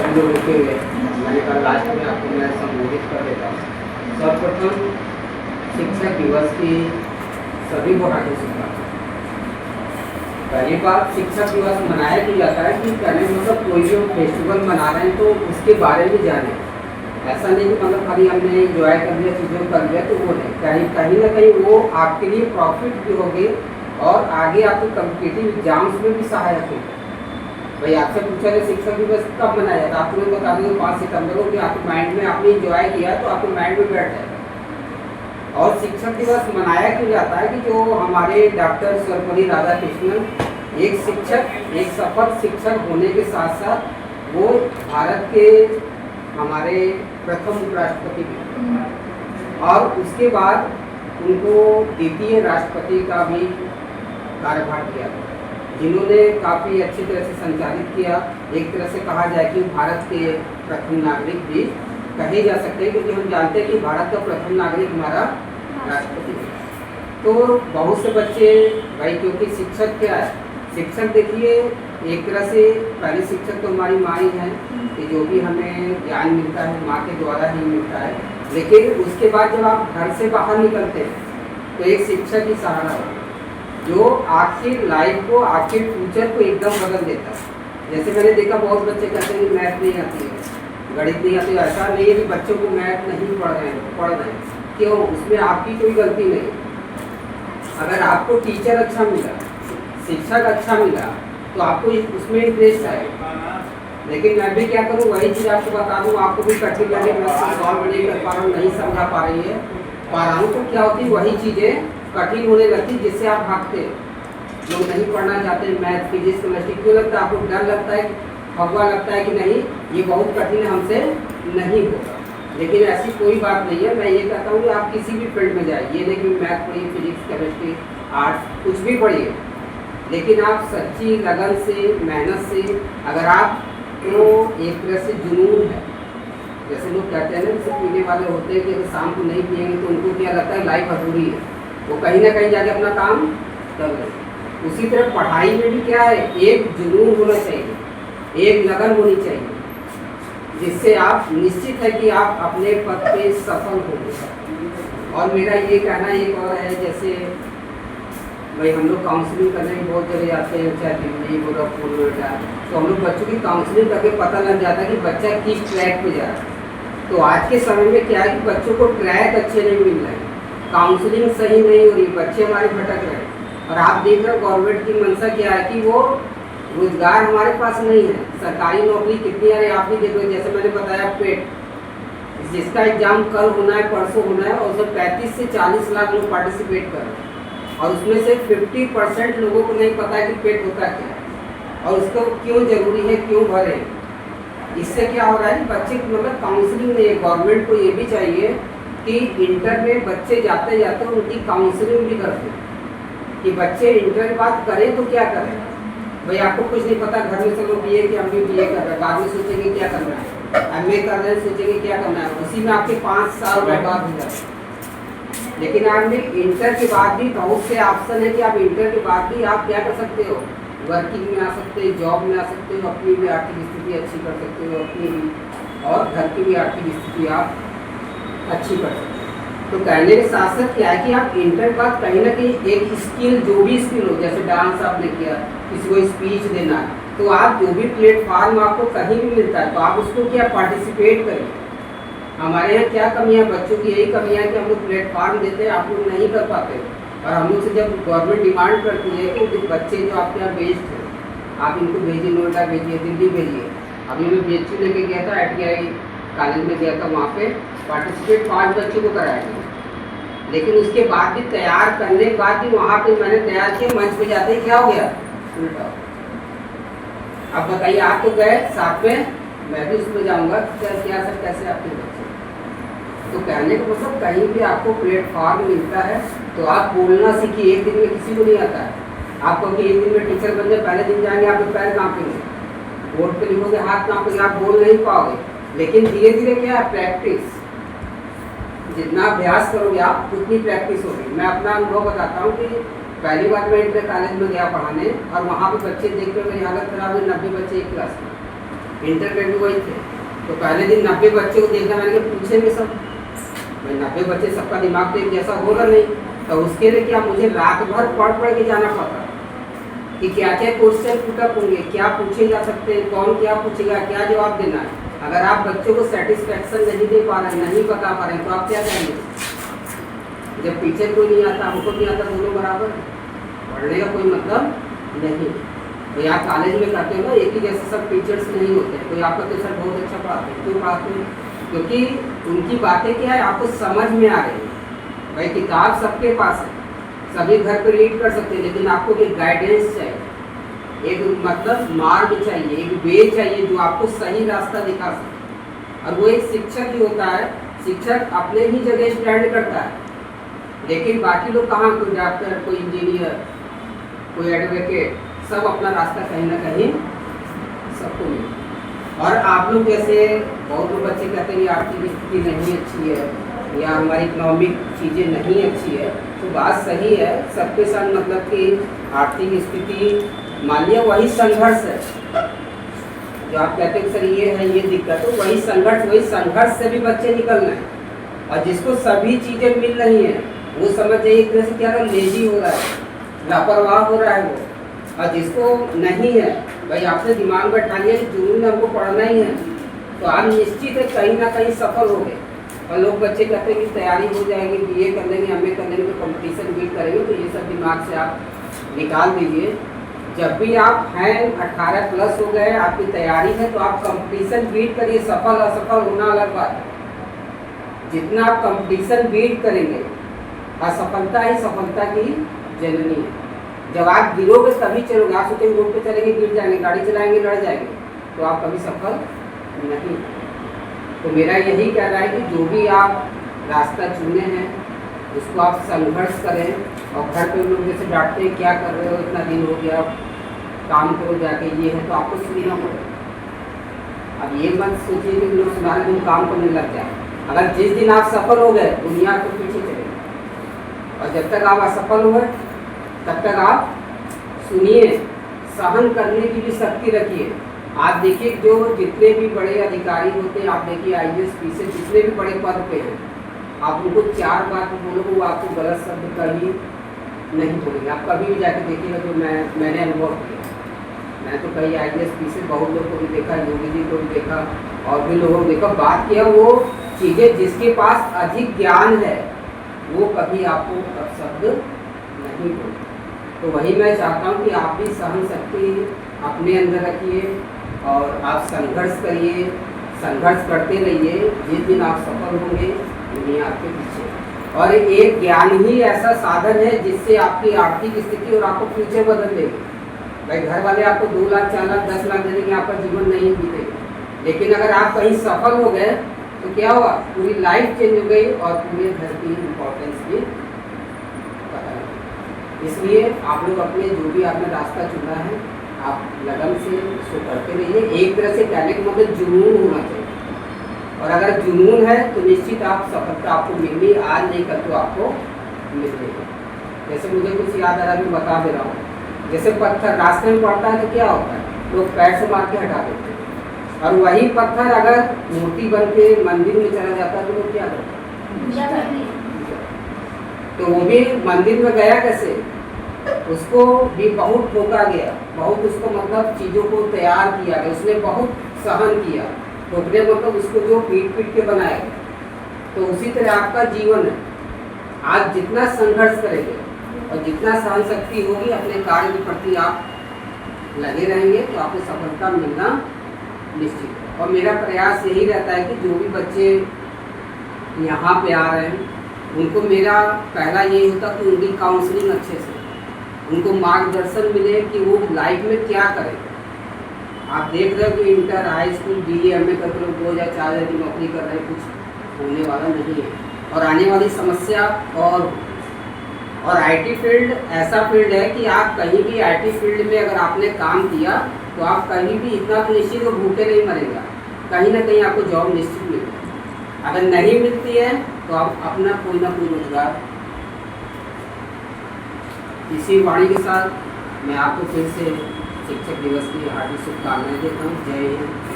सभी लोग रुके हुए हैं। मैंने कहा लास्ट में आपको मैं संबोधित कर देता हूँ। सर्वप्रथम शिक्षक दिवस की सभी को हार्दिक शुभकामनाएं। पहली बात, शिक्षक दिवस मनाया क्यों जाता है कि पहले मतलब कोई भी फेस्टिवल मना रहे हैं तो उसके बारे में जाने। ऐसा नहीं कि मतलब खाली हमने इंजॉय कर लिया, चीज़ों कर लिया तो वो नहीं, कहीं ना कहीं वो आपके लिए प्रॉफिट भी होगी और आगे आपको कम्पिटिटिव एग्जाम्स में भी सहायक होगा। भाई आपसे पूछा जाए शिक्षक दिवस कब मनाया जाता है, आप तुरंत बता देंगे 5 सितंबर को, कि आपके माइंड में आपने इंजॉय किया तो आपके माइंड में बैठ जाएगा। और शिक्षक दिवस मनाया क्यों जाता है कि जो हमारे डॉक्टर सर्वपल्ली राधाकृष्णन एक शिक्षक, एक सफल शिक्षक होने के साथ साथ वो भारत के हमारे प्रथम उपराष्ट्रपति भी, और उसके बाद उनको द्वितीय राष्ट्रपति का भी कार्यभार किया, जिन्होंने काफ़ी अच्छी तरह से संचालित किया। एक तरह से कहा जाए कि भारत के प्रथम नागरिक भी कहे जा सकते हैं, क्योंकि हम जानते हैं कि भारत का प्रथम नागरिक हमारा राष्ट्रपति है। तो बहुत से बच्चे भाई, क्योंकि शिक्षक क्या है, शिक्षक देखिए एक तरह से पहले शिक्षक तो हमारी माँ ही है कि जो भी हमें ज्ञान मिलता है माँ के द्वारा ही मिलता है। लेकिन उसके बाद जब आप घर से बाहर निकलते हैं तो एक शिक्षक ही सहारा होता है जो आपकी लाइफ को, आपके फ्यूचर को एकदम बदल देता है। जैसे मैंने देखा बहुत बच्चे कहते हैं कि मैथ नहीं आती है, गणित नहीं आती है। ऐसा नहीं है कि बच्चों को मैथ नहीं पढ़ रहे हैं, क्यों? उसमें आपकी कोई गलती नहीं। अगर आपको टीचर अच्छा मिला, शिक्षक अच्छा मिला तो आपको उसमें इंटरेस्ट आएगा। लेकिन मैं भी क्या करूँ, वही चीज़ आपको बता दूँ, आपको भी कठिन लगे, मैं सॉल्व नहीं कर पा रहा हूँ, नहीं समझा पा रहा हूँ, तो क्या होती है वही चीज़ें कठिन होने लगती जिससे आप भागते। लोग नहीं पढ़ना चाहते मैथ, फिजिक्स, केमिस्ट्री। क्यों लगता है आपको? डर लगता है, भगवा लगता है कि नहीं ये बहुत कठिन है, हमसे नहीं होगा। लेकिन ऐसी कोई बात नहीं है। मैं ये कहता हूँ कि आप किसी भी फील्ड में जाइए, ये नहीं कि मैथ पढ़िए, फिजिक्स, केमिस्ट्री, आर्ट्स, कुछ भी पढ़िए, लेकिन आप सच्ची लगन से, मेहनत से, अगर आप तो एक तरह से जुनून है, जैसे लोग कहते हैं ना, जैसे पीने वाले होते हैं कि अगर शाम को नहीं पिएंगे तो उनको क्या लगता है लाइफ अधूरी है, वो कहीं ना कहीं जाके अपना काम कर रहे हैं। उसी तरह पढ़ाई में भी क्या है, एक जुनून होना चाहिए, एक लगन होनी चाहिए, जिससे आप निश्चित है कि आप अपने पद पे सफल होंगे। और मेरा ये कहना एक और है, जैसे भाई हम लोग काउंसलिंग करने में बहुत जगह जाते हैं, चाहे दिल्ली, गोरखपुर, नोएडा, तो हम लोग बच्चों की काउंसलिंग करके पता लग जाता है कि बच्चा किस ट्रैक पे जा रहा है। तो आज के समय में क्या है कि बच्चों को ट्रैक अच्छे नहीं मिल रहे हैं, काउंसलिंग सही नहीं हो रही, बच्चे हमारे भटक रहे हैं। और आप देख रहे हो गवर्नमेंट की मंशा क्या है कि वो रोजगार हमारे पास नहीं है, सरकारी नौकरी कितनी आ रही है आप भी देखो। जैसे मैंने बताया पेट, जिसका एग्जाम कल होना है, परसों होना है, और उसमें 35 से 40 लाख लोग पार्टिसिपेट कर रहे हैं, और उसमें से 50% लोगों को नहीं पता है कि पेट होता क्या है और उसको क्यों जरूरी है, क्यों भरे। इससे क्या हो रहा है, बच्चे मतलब काउंसलिंग नहीं है। गवर्नमेंट को ये भी चाहिए कि इंटर में बच्चे जाते जाते उनकी काउंसलिंग भी करते हैं, कि बच्चे इंटर के बाद करें तो क्या करें। भाई आपको कुछ नहीं पता, घर में सब लोग बीए कि हम भी बीए कर रहे हैं, बाद में सोचेंगे क्या करना है, एमए कर रहे हैं, सोचेंगे क्या करना है, उसी में आपके 5 साल बर्बाद हो जाते हैं। लेकिन आज में इंटर के बाद भी बहुत से ऑप्शन है कि आप इंटर के बाद भी आप क्या कर सकते हो, वर्किंग में आ सकते हो, जॉब में आ सकते हो, अपनी भी आर्थिक स्थिति अच्छी कर सकते हो, अपनी भी और घर की भी आर्थिक स्थिति आप अच्छी कर सकते हो। तो कहने के साथ साथ क्या है कि आप इंटर के बाद कहीं ना कहीं एक स्किल, जो भी स्किल हो, जैसे डांस आपने किया, किसी को स्पीच देना, तो आप जो भी प्लेटफॉर्म आपको कहीं भी मिलता है तो आप उसको क्या पार्टिसिपेट करिए। हमारे यहाँ क्या कमियाँ, बच्चों की यही कमियाँ है कि हम लोग प्लेटफॉर्म देते हैं, आप लोग नहीं कर पाते। और हम लोग से जब गवर्नमेंट डिमांड करती है कि जो बच्चे जो आपके यहाँ बेस्ड हैं, आप इनको भेजिए, नोएडा भेजिए, दिल्ली भेजिए। अभी मैं BHU लेके गया था, ITI कॉलेज में गया था, वहाँ पे पार्टिसिपेट 5 बच्चों को कराया गया। लेकिन उसके बाद भी तैयार करने के बाद भी वहाँ पे मैंने तैयार किया, मंच पे जाते ही क्या हो गया, उल्टा। अब बताइए, आप तो गए साथ में, मैं भी उसमें जाऊँगा, क्या सर कैसे आपके बच्चे। तो कहने का मतलब कहीं भी आपको प्लेटफॉर्म मिलता है तो आप बोलना सीखिए। एक दिन में किसी को नहीं आता है। आप कहोगे एक दिन में टीचर बन जाए, पहले दिन जाएंगे आपके पैर कांपेंगे, बोर्ड पे लिखोगे हाथ कांपेंगे, आप बोल नहीं पाओगे। लेकिन धीरे धीरे क्या है, प्रैक्टिस, जितना अभ्यास करोगे आप उतनी प्रैक्टिस होगी। मैं अपना अनुभव बताता हूँ कि पहली बार मैं इंटर कॉलेज में गया पढ़ाने, और वहाँ पे बच्चे देख कर मेरी हालत खराब हुई, 90 बच्चे एक क्लास में। इंटर में भी वही थे। तो पहले दिन 90 बच्चों को देखा, मैंने कहा पूछेंगे सब, भाई 90 बच्चे सबका दिमाग तो एक जैसा होगा नहीं। तो उसके लिए क्या मुझे रात भर पढ़ के जाना पड़ता कि क्या क्या क्वेश्चन पुटअप होंगे, क्या पूछे जा सकते हैं, कौन क्या पूछेगा, क्या जवाब देना है। अगर आप बच्चों को सेटिस्फेक्शन नहीं दे पा रहे हैं, नहीं बता पा रहे हैं, तो आप क्या करेंगे? जब टीचर को नहीं आता, हमको नहीं आता, दोनों बराबर, पढ़ने का कोई मतलब नहीं। तो यहाँ कॉलेज में करते हो ना, एक ही जैसे सब टीचर्स नहीं होते हैं। कोई आपका टीचर बहुत अच्छा पढ़ाते हैं, क्यों पढ़ाते हैं? क्योंकि उनकी बातें क्या है आपको समझ में आ रही है। भाई किताब सबके पास है, सभी घर पे रीड कर सकते हैं, लेकिन आपको एक गाइडेंस चाहिए, एक मतलब मार्ग चाहिए, एक वे चाहिए जो आपको सही रास्ता दिखा सके। और वो एक शिक्षक ही होता है। शिक्षक अपने ही जगह स्टैंड करता है, लेकिन बाकी लोग कहाँ, कोई डॉक्टर, कोई इंजीनियर, कोई एडवोकेट, सब अपना रास्ता कहीं ना कहीं सबको मिले। और आप लोग जैसे बहुत लोग बच्चे कहते हैं आर्थिक स्थिति नहीं अच्छी है या हमारी इकोनॉमिक चीज़ें नहीं अच्छी है, तो बात सही है। सबके साथ मतलब कि आर्थिक स्थिति, मान लिया वही संघर्ष है जो आप कहते हैं सर ये है ये दिक्कत, तो वही संघर्ष से भी बच्चे निकलना है। और जिसको सभी चीज़ें मिल रही हैं वो समझ जाइए एक तरह से क्या लेजी हो रहा है, लापरवाह हो रहा है वो। और जिसको नहीं है, भाई आपने दिमाग बैठा लिया कि जुनून हमको पढ़ना ही है, तो आप निश्चित है कहीं ना कहीं सफल हो गए। और लोग बच्चे कहते हैं कि तैयारी हो जाएगी, बीए कर लेंगे, एमए कर लेंगे, तो कंपटीशन बीट करेंगे, तो ये सब दिमाग से आप निकाल दीजिए। जब भी आप हैं 18 प्लस हो गए, आपकी तैयारी है, तो आप कंपटीशन बीट करिए। सफल असफल होना अलग बात है। जितना आप कंपटीशन बीट करेंगे, असफलता ही सफलता की जननी है। जब आप गिरोगे तभी चलोगे। आप सोचेंगे रोड पे चलेंगे गिर जाएंगे, गाड़ी चलाएंगे लड़ जाएंगे, तो आप कभी सफल नहीं। तो मेरा यही कहना है कि जो भी आप रास्ता चुने हैं उसको आप संघर्ष करें। और घर पे लोग जैसे डांटते हैं क्या कर रहे हो, इतना दिन हो गया, काम करो जाके, ये है, तो आपको सुनना पड़ेगा। अब ये मत सोचिए कि लोग सुनाने दिन काम करने लग जाए। अगर जिस दिन आप सफल हो गए, दुनिया को पीछे चलेगी। और जब तक आप असफल हो गए तब तक आप सुनिए, सहन करने की भी शक्ति रखिए। आप देखिए जो जितने भी बड़े अधिकारी होते हैं, आप देखिए IAS PCS जितने भी बड़े पद पे हैं, आप उनको 4 बात बोलोगे वो आपको गलत शब्द कभी नहीं बोलेंगे। आप कभी भी जाके देखिएगा, जो मैंने अनुभव किया। मैं तो कई IAS PCS बहुत लोगों को भी देखा, योगी जी को भी देखा और भी लोगों को देखा, बात किया, वो चीज़ें जिसके पास अधिक ज्ञान है वो कभी आपको शब्द नहीं बोलते। तो वही मैं चाहता हूँ कि आप भी सहन शक्ति अपने अंदर रखिए और आप संघर्ष करिए, संघर्ष करते रहिए। जिस दिन आप सफल होंगे दुनिया आपके पीछे। और एक ज्ञान ही ऐसा साधन है जिससे आपकी आर्थिक स्थिति और आपको फ्यूचर बदल देगी। भाई घर वाले आपको 2 लाख 4 लाख 10 लाख देने के आपका जीवन नहीं बीतेगा, लेकिन अगर आप कहीं सफल हो गए तो क्या हुआ, पूरी लाइफ चेंज हो गई और पूरे घर की इम्पोर्टेंस भी पता लगी। इसलिए आप लोग अपने जो भी आपने रास्ता चुना है, आप लगन से उसको करते रहिए। एक तरह से कहने का मतलब जुनून होना चाहिए, और अगर जुनून है तो निश्चित आप सफलता आपको मिलनी, आज नहीं कल तो आपको मिल जाएगी। जैसे मुझे कुछ याद आ रहा है, मैं बता दे रहा हूँ। जैसे पत्थर रास्ते में पड़ता है तो क्या होता है, लोग पैर से मार के हटा देते हैं, और वही पत्थर अगर मूर्ति बन के मंदिर में चला जाता है तो लोग क्या करते हैं, तो वो भी मंदिर में गया कैसे, उसको भी बहुत ठोका गया, बहुत उसको मतलब चीज़ों को तैयार किया गया, उसने बहुत सहन किया। ठोकने मतलब उसको जो पीट पीट के बनाया गया। तो उसी तरह आपका जीवन है, आज जितना संघर्ष करेंगे और जितना सहन शक्ति होगी, अपने कार्य के प्रति आप लगे रहेंगे तो आपको सफलता मिलना निश्चित है। और मेरा प्रयास यही रहता है कि जो भी बच्चे यहाँ पे आ रहे हैं उनको मेरा पहला यही होता कि उनकी काउंसलिंग अच्छे से, उनको मार्गदर्शन मिले कि वो लाइफ में क्या करें। आप देख रहे हो कि inter, high school, BA, MA करके लोग 2000 4000 की नौकरी कर रहे हैं, कुछ होने वाला नहीं है। और आने वाली समस्या और IT फील्ड ऐसा फील्ड है कि आप कहीं भी IT फील्ड में अगर आपने काम किया तो आप कहीं भी इतना तो निश्चित हो भूखे नहीं मरेगा, कहीं ना कहीं आपको जॉब निश्चित मिलेगी। अगर नहीं मिलती है तो आप अपना कोई ना कोई रोजगार। इसी वाणी के साथ मैं आपको फिर से शिक्षक दिवस की हार्दिक शुभकामनाएं देता हूँ। जय हिंद।